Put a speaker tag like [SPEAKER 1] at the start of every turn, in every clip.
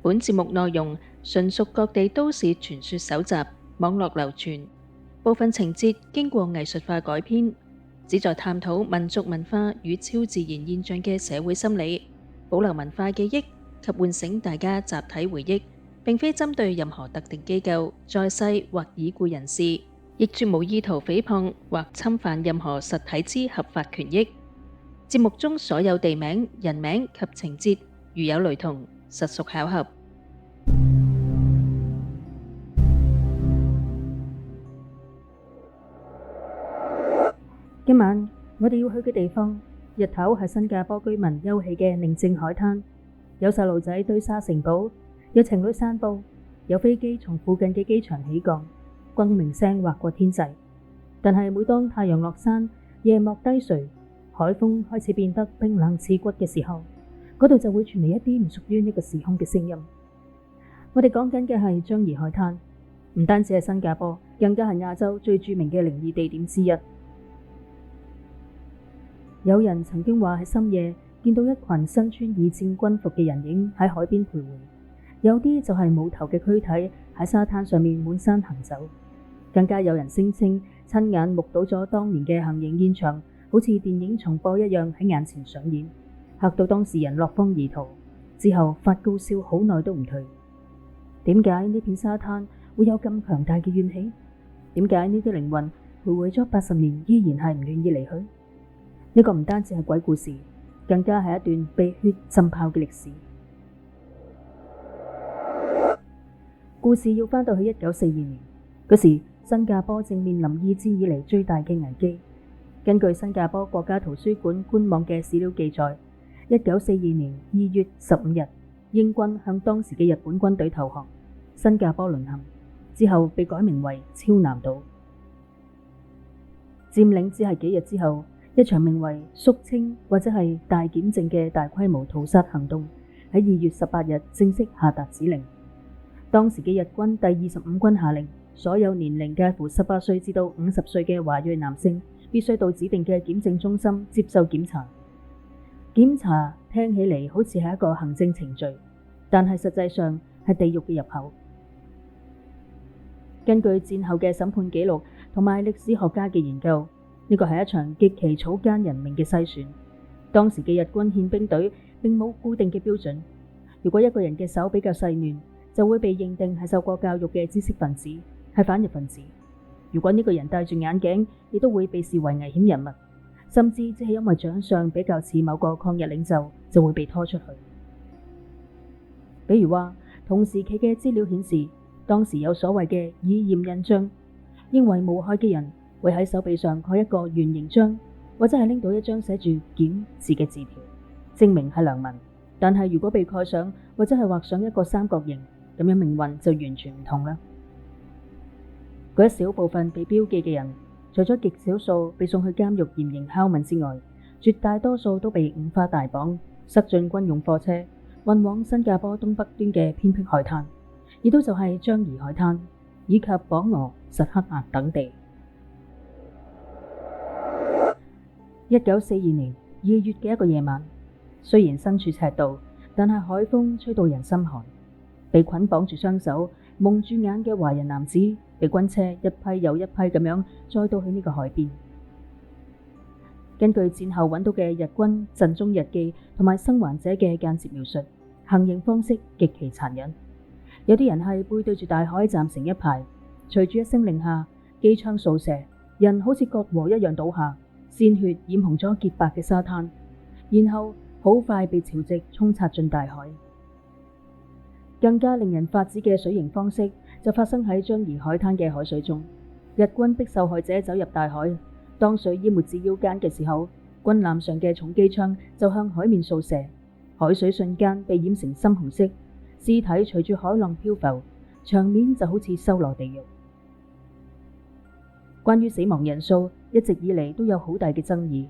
[SPEAKER 1] 本節目內容純屬各地都市傳說搜集，網絡流傳，部分情節經過藝術化改編，旨在探討民族文化與超自然現象嘅社會心理，保留文化記憶及喚醒大家集體回憶，並非針對任何特定機構、在世或已故人士，亦絕無意圖誹謗或侵犯任何實體之合法權益。節目中所有地名、人名及情節，如有雷同，實屬巧合。
[SPEAKER 2] 今晚我哋要去嘅地方，日頭係新加坡居民休憩嘅寧靜海灘，有細路仔堆沙城堡，有情侶散步，有飛機從附近嘅機場起降，轟鳴聲劃過天際。但係每當太陽落山，夜幕低垂，海風開始變得冰冷刺骨嘅時候，嗰度就會傳嚟一啲唔屬於呢個時空嘅聲音。我哋講緊嘅係章魚海灘，唔單止係新加坡，更加係亞洲最著名嘅靈異地點之一。有人曾經話喺深夜見到一群身穿二戰軍服嘅人影喺海邊徘徊，有啲就係冇頭嘅軀體喺沙灘上面滿山行走，更加有人聲稱親眼目睹咗當年嘅行刑現場，好似電影重播一樣喺眼前上演，嚇到當事人落荒而逃，之後發高燒好耐都唔退。點解呢片沙灘會有咁強大嘅怨氣？點解呢啲靈魂徘徊咗80年依然係唔願意離去？呢個唔單止係鬼故事，更加係一段被血浸泡嘅歷史。故事要返到去1942年，嗰時新加坡正面臨二戰以嚟最大嘅危機。根據新加坡國家圖書館官網嘅史料記載，1942年2月15日，英軍向當時嘅日本軍隊投降，新加坡淪陷，之後被改名為超南島。佔領只係幾日之後，一場名為肅清或者係大檢證嘅大規模屠殺行動喺2月18日正式下達指令。當時嘅日軍第25軍下令，所有年齡介乎18歲至到50歲嘅華裔男性必須到指定嘅檢證中心接受檢查。檢查聽起嚟好似係一個行政程序，但係實際上係地獄嘅入口。根據戰後嘅審判記錄同埋歷史學家嘅研究，呢個係一場極其草菅人命嘅篩選。當時嘅日軍憲兵隊並冇固定嘅標準，如果一個人嘅手比較細嫩，就會被認定係受過教育嘅知識分子，係反日分子。如果呢個人戴住眼鏡，亦都會被視為危險人物，甚至只係因為長相比較似某個抗日領袖，就會被拖出去。比如話，同時期嘅資料顯示，當時有所謂嘅以驗印章，認為無害嘅人會喺手臂上蓋一個圓形章，或者係拎到一張寫住檢字嘅字條，證明係良民。但係如果被蓋上或者係畫上一個三角形，咁樣命運就完全唔同啦。嗰一小部分被標記嘅人，除咗極少數被送去監獄嚴刑拷問之外，絕大多數都被五花大綁，塞進軍用貨車，運往新加坡東北端嘅偏僻海灘，亦都就係章魚海灘以及榜鵝、實克亞等地。1942年2月嘅一個夜晚，雖然身處赤道，但係海風吹到人心寒。被捆綁住雙手、蒙住眼嘅華人男子，被軍車一批又一批咁樣載到去呢個海邊。根據戰後揾到嘅日軍陣中日記同埋生還者嘅間接描述，行刑方式極其殘忍。有啲人係背對住大海站成一排，隨住一聲令下，機槍掃射，人好似割禾一樣倒下，鮮血染紅咗潔白嘅沙灘，然後好快被潮汐沖刷進大海。更加令人髮指嘅水刑方式就發生喺章魚海灘嘅海水中。日軍逼受害者走入大海，當水淹沒至腰間嘅時候，軍艦上嘅重機槍就向海面掃射，海水瞬間被染成深紅色，屍體隨住海浪漂浮，場面就好似修羅地獄。關於死亡人數，一直以嚟都有好大嘅爭議。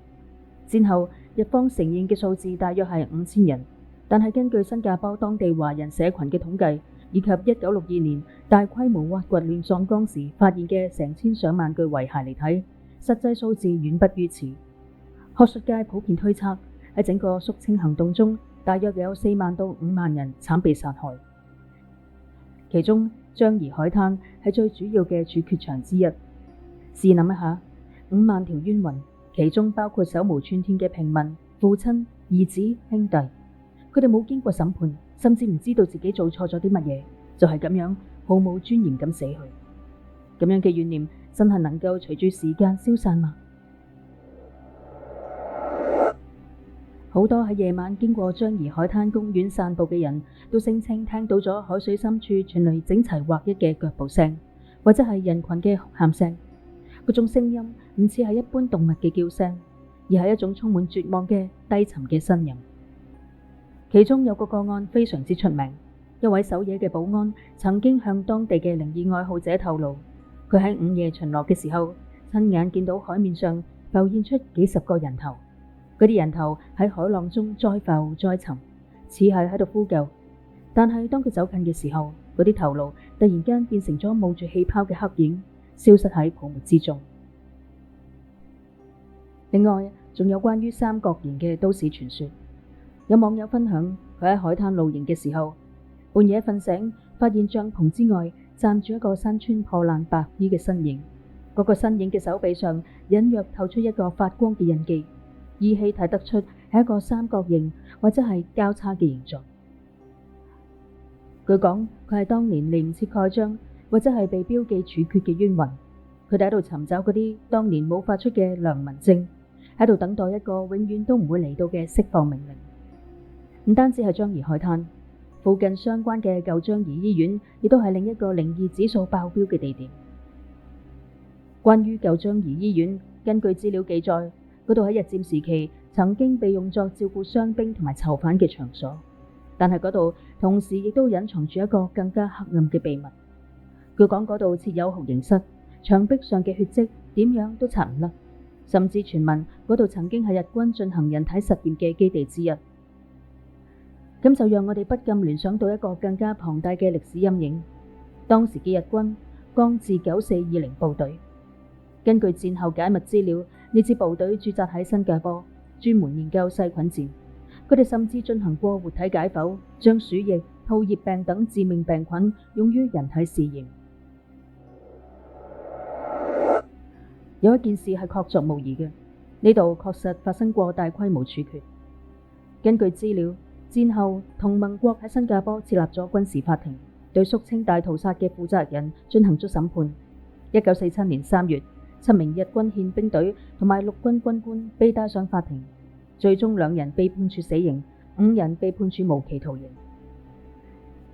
[SPEAKER 2] 戰後日方承認嘅數字大約係5000人。但係根據新加坡當地華人社群嘅統計，以及1962年大規模挖掘亂葬崗時發現嘅成千上萬具遺骸嚟睇，實際數字遠不於此。學術界普遍推測，喺整個肅清行動中，大約有4萬到5萬人慘被殺害，其中樟宜海灘係最主要嘅處決場之一。試諗一下，5萬條冤魂，其中包括手無寸鐵嘅平民、父親、兒子、兄弟，佢哋冇經過審判，甚至唔知道自己做錯咗啲乜嘢，就係咁樣毫無尊嚴咁死去。咁樣嘅怨念真係能夠隨住時間消散嗎？好多喺夜晚經過樟宜海灘公園散步嘅人都聲稱聽到咗海水深處傳嚟整齊劃一嘅腳步聲，或者係人群嘅哭喊聲。嗰種聲音唔似係一般動物嘅叫聲，而係一種充滿絕望嘅低沉嘅呻吟。其中有個個案非常之出名，一位守夜嘅保安曾經向當地嘅靈異愛好者透露，佢喺午夜巡邏嘅時候，親眼見到海面上浮現出幾十個人頭，嗰啲人頭喺海浪中再浮再沉，似係喺度呼救。但係當佢走近嘅時候，嗰啲頭顱突然間變成咗冒住氣泡嘅黑影，消失喺泡沫之中。另外，仲有關於三角形嘅都市傳說。有網友分享，佢喺海灘露營嘅時候，半夜瞓醒，發現帳篷之外站住一個身穿破爛白衣嘅身影。嗰個身影嘅手臂上隱約透出一個發光嘅印記，依稀睇得出係一個三角形或者係交叉嘅形狀。據講，佢係當年嚟唔切蓋章或者係被標記處決嘅冤魂，佢哋喺度尋找嗰啲當年冇發出嘅良民證，喺度等待一個永遠都唔會嚟到嘅釋放命令。唔單止係樟宜海灘，附近相關嘅舊樟宜醫院亦都係另一個靈異指數爆標嘅地點。關於舊樟宜醫院，根據資料記載，嗰度喺日佔時期曾經被用作照顧傷兵同埋囚犯嘅場所，但係嗰度同時亦都隱藏住一個更加黑暗嘅秘密。據講嗰度設有酷刑室，牆壁上嘅血跡點樣都擦唔甩，甚至傳聞嗰度曾經係日軍進行人體實驗嘅基地之一。咁就讓我哋不禁聯想到一個更加龐大嘅歷史陰影。當時嘅日軍江自9420部隊，根據戰後解密資料，呢支部隊駐紮喺新加坡，專門研究細菌戰。佢哋甚至進行過活體解剖，將鼠疫、兔熱病等致命病菌用於人體試驗。有一件事係確鑿無疑嘅，呢度確實發生過大規模處決。根據資料，戰後同盟國喺新加坡設立咗軍事法庭，對肅清大屠殺嘅負責人進行咗審判。1947年3月，7名日軍憲兵隊同埋陸軍軍官被帶上法庭，最終2人被判處死刑，5人被判處無期徒刑。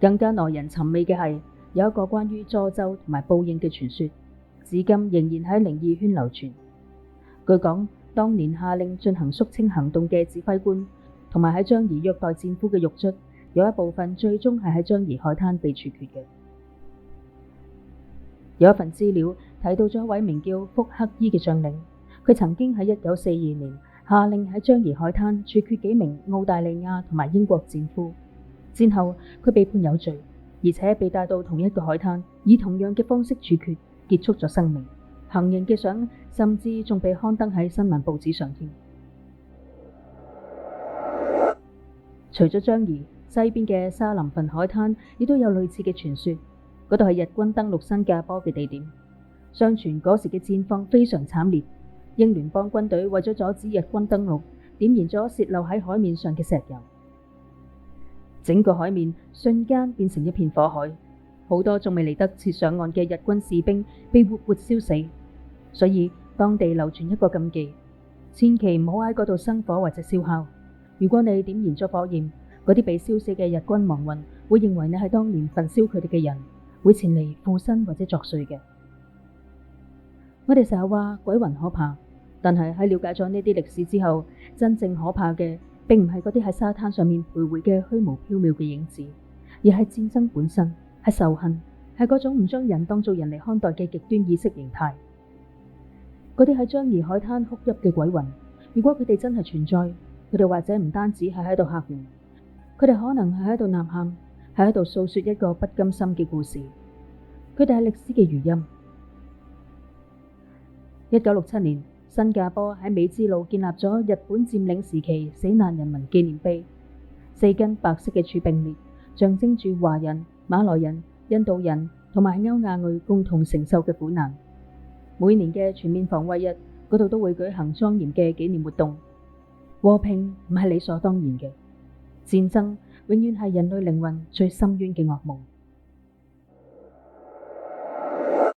[SPEAKER 2] 更加耐人尋味嘅係，有一個關於詛咒同埋報應嘅傳說，至今仍然喺靈異圈流傳。據講，當年下令進行肅清行動嘅指揮官同埋喺樟宜虐待戰俘嘅獄卒，有一部分最終係喺樟宜海灘被處決嘅。有一份資料提到咗一位名叫福克伊嘅將領，佢曾經喺1942年下令喺樟宜海灘處決幾名澳大利亞同埋英國戰俘。戰後佢被判有罪，而且被帶到同一個海灘，以同樣嘅方式處決，結束咗生命。行刑嘅相甚至仲被刊登喺新聞報紙上添。除咗樟宜，西邊嘅沙林份海灘亦都有類似嘅傳說，嗰度係日軍登陸新加坡嘅地點。相傳嗰時嘅戰況非常慘烈，英聯邦軍隊為咗阻止日軍登陸，點燃咗洩漏喺海面上嘅石油，整個海面瞬間變成一片火海，好多仲未嚟得切上岸嘅日軍士兵被活活燒死。所以當地流傳一個禁忌，千祈唔好喺嗰度生火或者燒烤。如果你點燃咗火焰，嗰啲被燒死嘅日軍亡魂會認為你係當年焚燒佢哋嘅人，會前嚟附身或者作祟嘅。我哋成日話鬼魂可怕，但係喺了解咗呢啲歷史之後，真正可怕嘅並唔係嗰啲喺沙灘上面徘徊嘅虛無縹緲嘅影子，而係戰爭本身，係仇恨，係嗰種唔將人當做人嚟看待嘅極端意識形態。嗰啲喺樟宜海灘哭泣嘅鬼魂，如果佢哋真係存在，佢哋或者唔單止係喺度嚇人，佢哋可能係喺度吶喊，係喺度訴說一個不甘心嘅故事。佢哋係歷史嘅餘音。1967年，新加坡喺美芝路建立咗日本佔領時期死難人民紀念碑，4根白色嘅柱並列，象徵住華人、馬來人、印度人同埋歐亞裔共同承受嘅苦難。每年嘅全面防衛日，嗰度都會舉行莊嚴嘅紀念活動。和平唔係理所當然嘅，戰爭永遠係人類靈魂最深淵嘅噩夢。